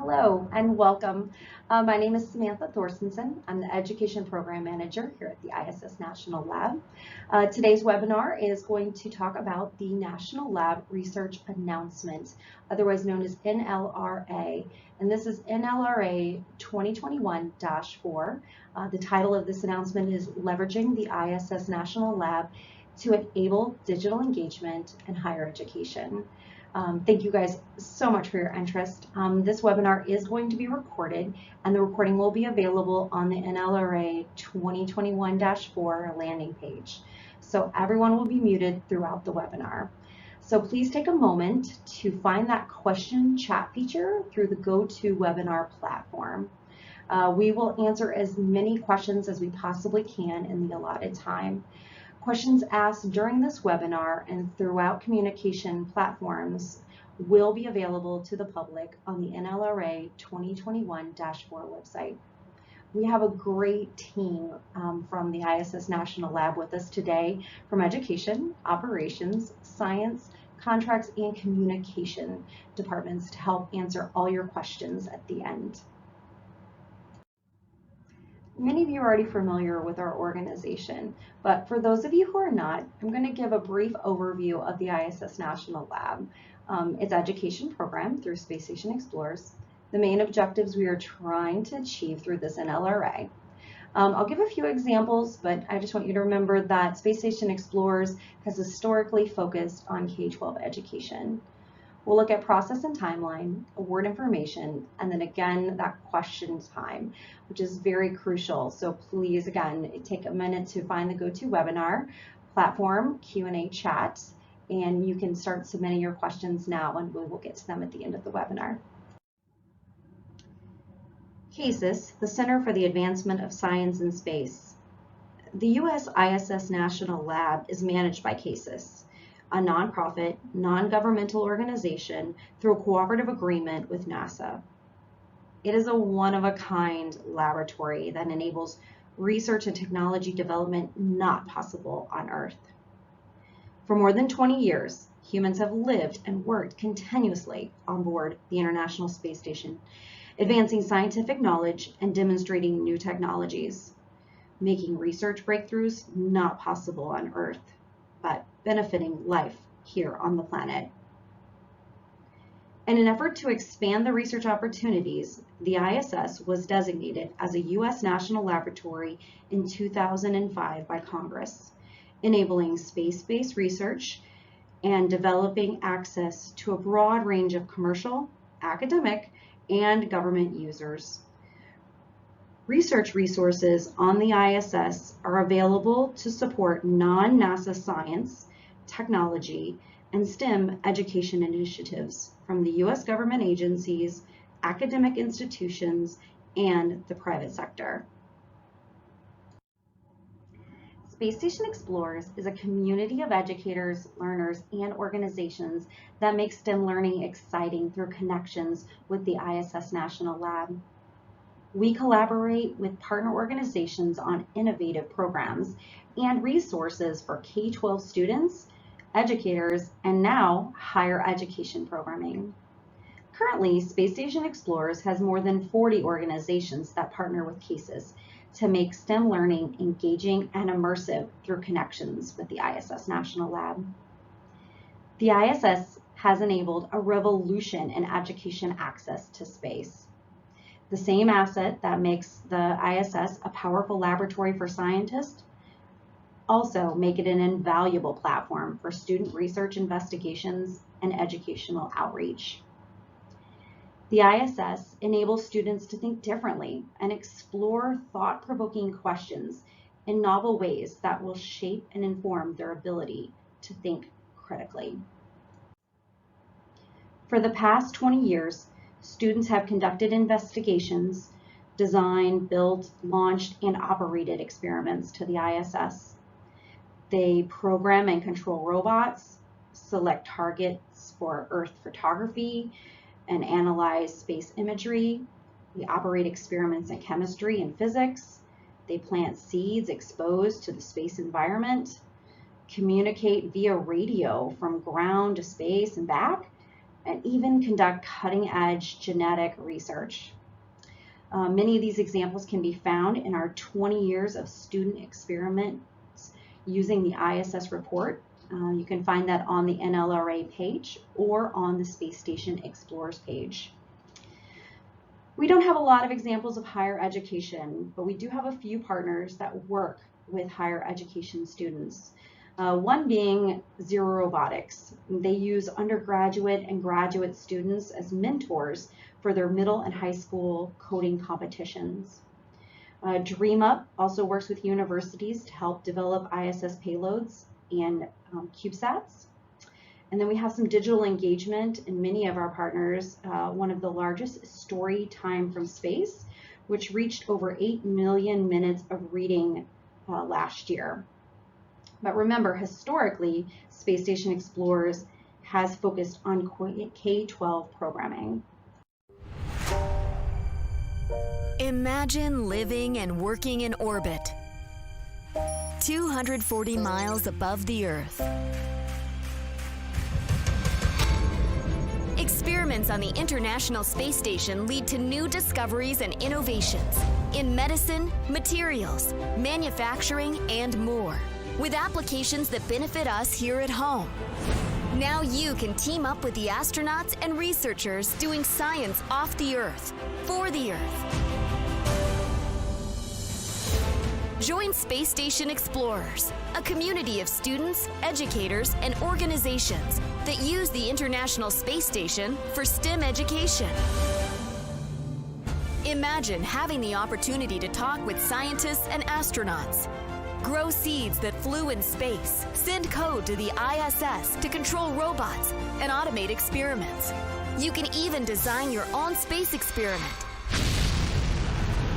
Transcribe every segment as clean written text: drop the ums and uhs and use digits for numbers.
Hello and welcome. My name is Samantha Thorstensen. I'm the Education Program Manager here at the ISS National Lab. Today's webinar is going to talk about the National Lab Research Announcement, otherwise known as NLRA. And this is NLRA 2021-4. The title of this announcement is Leveraging the ISS National Lab to Enable Digital Engagement in Higher Education. Thank you guys so much for your interest. This webinar is going to be recorded, and the recording will be available on the NLRA 2021-4 landing page. So everyone will be muted throughout the webinar. So please take a moment to find that question chat feature through the GoToWebinar platform. We will answer as many questions as we possibly can in the allotted time. Questions asked during this webinar and throughout communication platforms will be available to the public on the NLRA 2021-4 website. We have a great team from the ISS National Lab with us today from education, operations, science, contracts, and communication departments to help answer all your questions at the end. Many of you are already familiar with our organization, but for those of you who are not, I'm going to give a brief overview of the ISS National Lab. Its education program through Space Station Explorers, the main objectives we are trying to achieve through this NLRA. I'll give a few examples, but I just want you to remember that Space Station Explorers has historically focused on K-12 education. We'll look at process and timeline, award information, and then again, that question time, which is very crucial. So please, again, take a minute to find the GoToWebinar platform, Q&A chat, and you can start submitting your questions now, and we will get to them at the end of the webinar. CASIS, the Center for the Advancement of Science and Space. The U.S. ISS National Lab is managed by CASIS, a nonprofit, non-governmental organization through a cooperative agreement with NASA. It is a one-of-a-kind laboratory that enables research and technology development not possible on Earth. For more than 20 years, humans have lived and worked continuously on board the International Space Station, advancing scientific knowledge and demonstrating new technologies, making research breakthroughs not possible on Earth, but benefiting life here on the planet. In an effort to expand the research opportunities, the ISS was designated as a U.S. national laboratory in 2005 by Congress, enabling space-based research and developing access to a broad range of commercial, academic, and government users. Research resources on the ISS are available to support non-NASA science, technology, and STEM education initiatives from the U.S. government agencies, academic institutions, and the private sector. Space Station Explorers is a community of educators, learners, and organizations that make STEM learning exciting through connections with the ISS National Lab. We collaborate with partner organizations on innovative programs and resources for K-12 students, educators, and now higher education programming. Currently, Space Station Explorers has more than 40 organizations that partner with CASIS to make STEM learning engaging and immersive through connections with the ISS National Lab. The ISS has enabled a revolution in education access to space. The same asset that makes the ISS a powerful laboratory for scientists also make it an invaluable platform for student research investigations and educational outreach. The ISS enables students to think differently and explore thought-provoking questions in novel ways that will shape and inform their ability to think critically. For the past 20 years, students have conducted investigations, designed, built, launched, and operated experiments to the ISS. They program and control robots, select targets for Earth photography, and analyze space imagery. They operate experiments in chemistry and physics. They plant seeds exposed to the space environment, communicate via radio from ground to space and back, and even conduct cutting-edge genetic research. Many of these examples can be found in our 20 years of student experiments using the ISS report. You can find that on the NLRA page or on the Space Station Explorers page. We don't have a lot of examples of higher education, but we do have a few partners that work with higher education students. One being Zero Robotics. They use undergraduate and graduate students as mentors for their middle and high school coding competitions. DreamUp also works with universities to help develop ISS payloads and CubeSats. And then we have some digital engagement in many of our partners. One of the largest is Story Time from Space, which reached over 8 million minutes of reading last year. But remember, historically, Space Station Explorers has focused on K-12 programming. Imagine living and working in orbit, 240 miles above the Earth. Experiments on the International Space Station lead to new discoveries and innovations in medicine, materials, manufacturing, and more, with applications that benefit us here at home. Now you can team up with the astronauts and researchers doing science off the Earth, for the Earth. Join Space Station Explorers, a community of students, educators, and organizations that use the International Space Station for STEM education. Imagine having the opportunity to talk with scientists and astronauts, grow seeds that flew in space, send code to the ISS to control robots, and automate experiments. You can even design your own space experiment.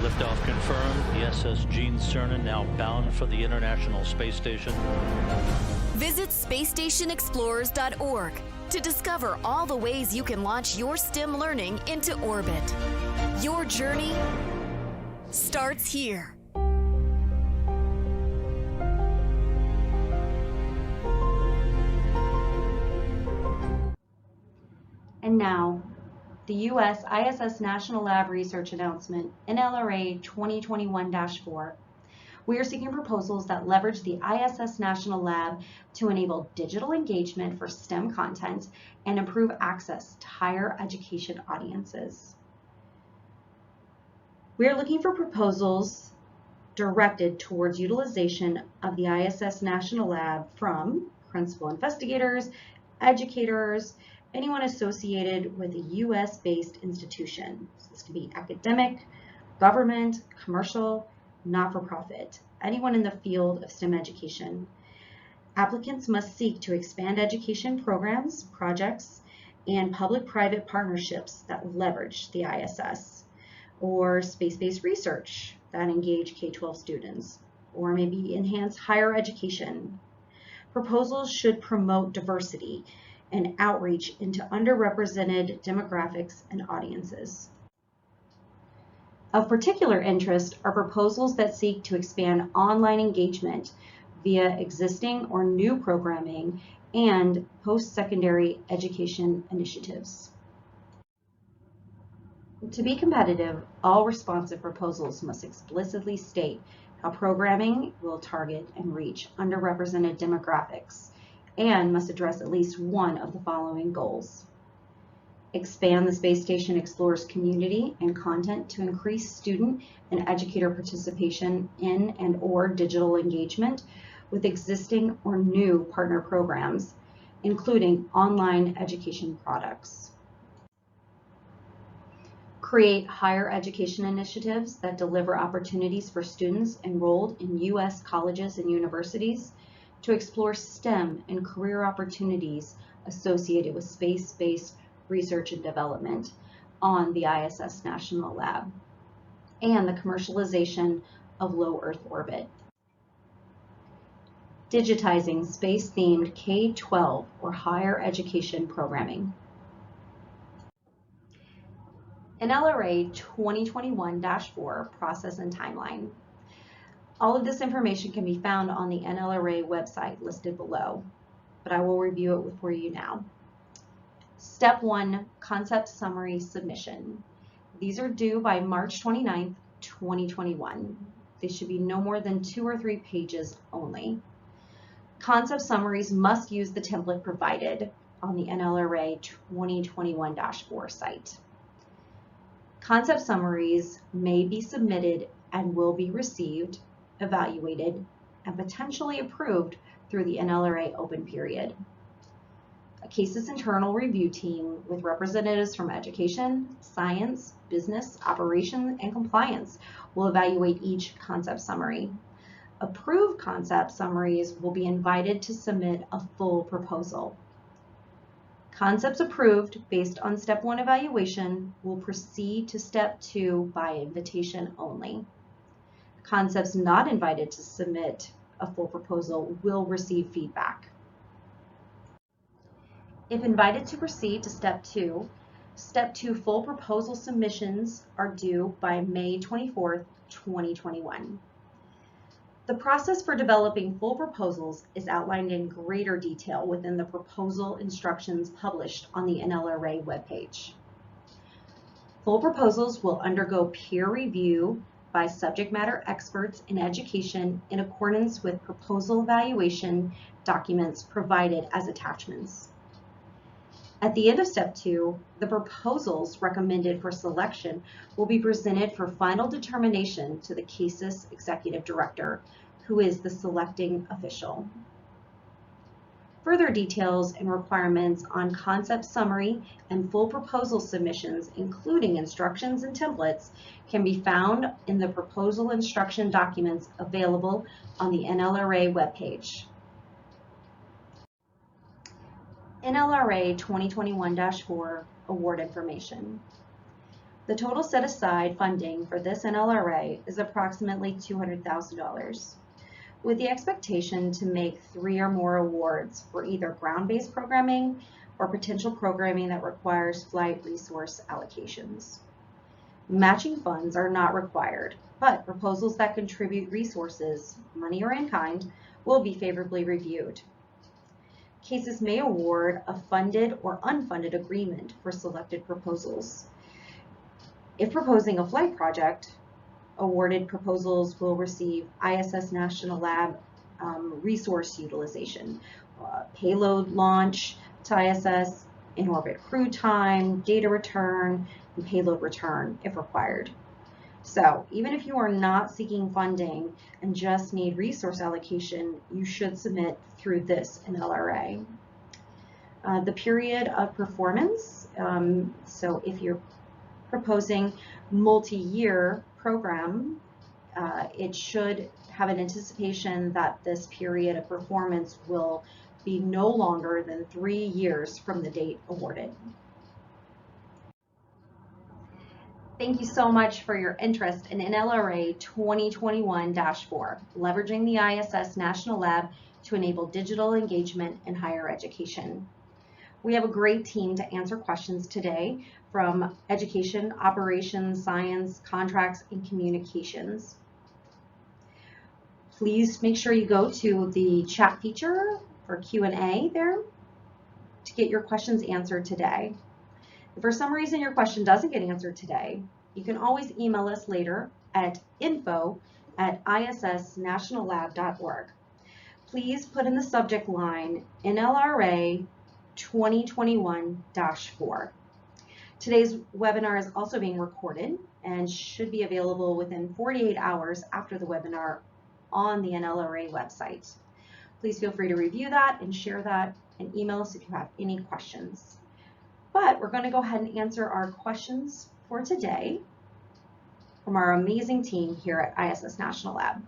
Liftoff confirmed. The SS Gene Cernan now bound for the International Space Station. Visit spacestationexplorers.org to discover all the ways you can launch your STEM learning into orbit. Your journey starts here. And now, the U.S. ISS National Lab research announcement, NLRA 2021-4. We are seeking proposals that leverage the ISS National Lab to enable digital engagement for STEM content and improve access to higher education audiences. We are looking for proposals directed towards utilization of the ISS National Lab from principal investigators, educators, anyone associated with a U.S.-based institution. So this could be academic, government, commercial, not-for-profit, anyone in the field of STEM education. Applicants must seek to expand education programs, projects, and public-private partnerships that leverage the ISS, or space-based research that engage K-12 students, or maybe enhance higher education. Proposals should promote diversity and outreach into underrepresented demographics and audiences. Of particular interest are proposals that seek to expand online engagement via existing or new programming and post-secondary education initiatives. To be competitive, all responsive proposals must explicitly state how programming will target and reach underrepresented demographics and must address at least one of the following goals. Expand the Space Station Explorers community and content to increase student and educator participation in and/or digital engagement with existing or new partner programs, including online education products. Create higher education initiatives that deliver opportunities for students enrolled in U.S. colleges and universities to explore STEM and career opportunities associated with space-based research and development on the ISS National Lab and the commercialization of low Earth orbit. Digitizing space-themed K-12 or higher education programming. NLRA 2021-4 process and timeline. All of this information can be found on the NLRA website listed below, but I will review it for you now. Step 1, concept summary submission. These are due by March 29th, 2021. They should be no more than 2 or 3 pages only. Concept summaries must use the template provided on the NLRA 2021-4 site. Concept summaries may be submitted and will be received, evaluated, and potentially approved through the NLRA open period. A CASIS internal review team with representatives from education, science, business, operations, and compliance will evaluate each concept summary. Approved concept summaries will be invited to submit a full proposal. Concepts approved based on Step 1 evaluation will proceed to Step 2 by invitation only. Concepts not invited to submit a full proposal will receive feedback. If invited to proceed to Step 2, Step 2 full proposal submissions are due by May 24th, 2021. The process for developing full proposals is outlined in greater detail within the proposal instructions published on the NLRA webpage. Full proposals will undergo peer review by subject matter experts in education in accordance with proposal evaluation documents provided as attachments. At the end of Step 2, the proposals recommended for selection will be presented for final determination to the CASIS Executive Director, who is the selecting official. Further details and requirements on concept summary and full proposal submissions, including instructions and templates, can be found in the proposal instruction documents available on the NLRA webpage. NLRA 2021-4 Award Information. The total set aside funding for this NLRA is approximately $200,000, with the expectation to make 3 or more awards for either ground-based programming or potential programming that requires flight resource allocations. Matching funds are not required, but proposals that contribute resources, money or in kind, will be favorably reviewed. CASIS may award a funded or unfunded agreement for selected proposals. If proposing a flight project, awarded proposals will receive ISS National Lab resource utilization, payload launch to ISS, in-orbit crew time, data return, and payload return if required. So even if you are not seeking funding and just need resource allocation, you should submit through this NLRA. The period of performance, so if you're proposing multi-year program, it should have an anticipation that this period of performance will be no longer than 3 years from the date awarded. Thank you so much for your interest in NLRA 2021-4, leveraging the ISS National Lab to enable digital engagement in higher education. We have a great team to answer questions today from education, operations, science, contracts, and communications. Please make sure you go to the chat feature for Q&A there to get your questions answered today. If for some reason your question doesn't get answered today, you can always email us later at info@issnationallab.org. Please put in the subject line NLRA 2021-4. Today's webinar is also being recorded and should be available within 48 hours after the webinar on the NLRA website. Please feel free to review that and share that and email us if you have any questions. But we're going to go ahead and answer our questions for today from our amazing team here at ISS National Lab.